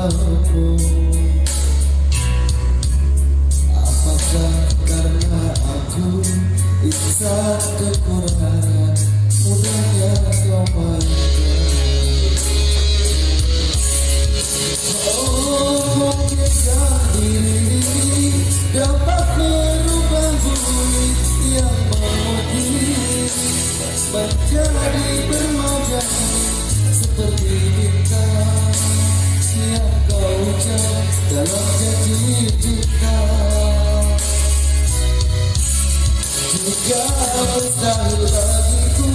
tahu, apakah karena aku insan kekurangan mudahnya kau mainkan. Oh, mungkinkah diri ini dapat merubah bumi yang memutih menjadi bermagam seperti bintang yang kau ucap dalam janji cinta. Jika mustahil bagiku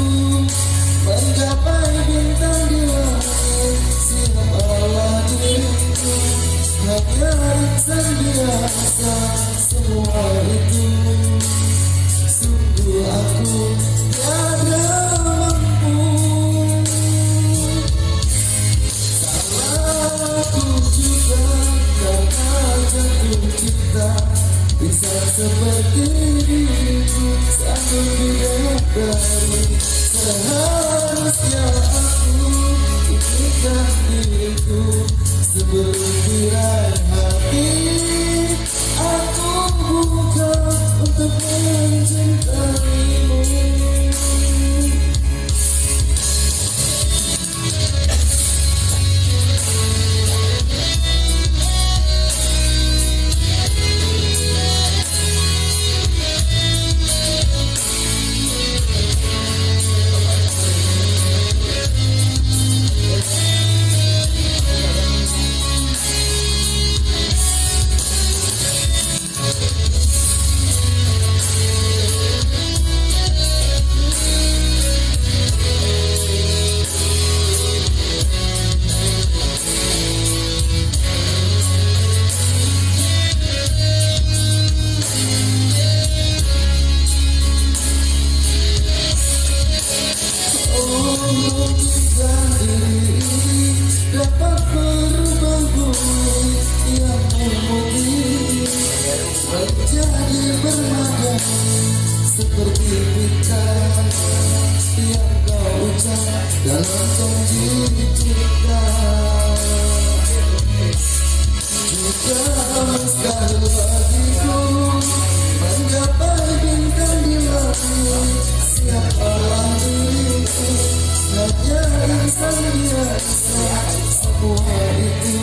menggapai bintang di langit, siaplah diriku, hanya insan biasa. Semua itu sungguh aku tiada mampu. Salahku juga karena jatuh cinta insan seperti diriku, sanggup bidadari. Seharusnya aku ikhlaskan diriku sebelum diraih hati. Aku buka untuk mencintaimu. Mungkinkah diri ini dapat merubah bumi yang memutih menjadi bermagam seperti bintang yang kau ucap dalam janji cinta. Jika mustahil bagiku menggapai bintang di langit, siapalah diriku, hanya insan biasa. Semua itu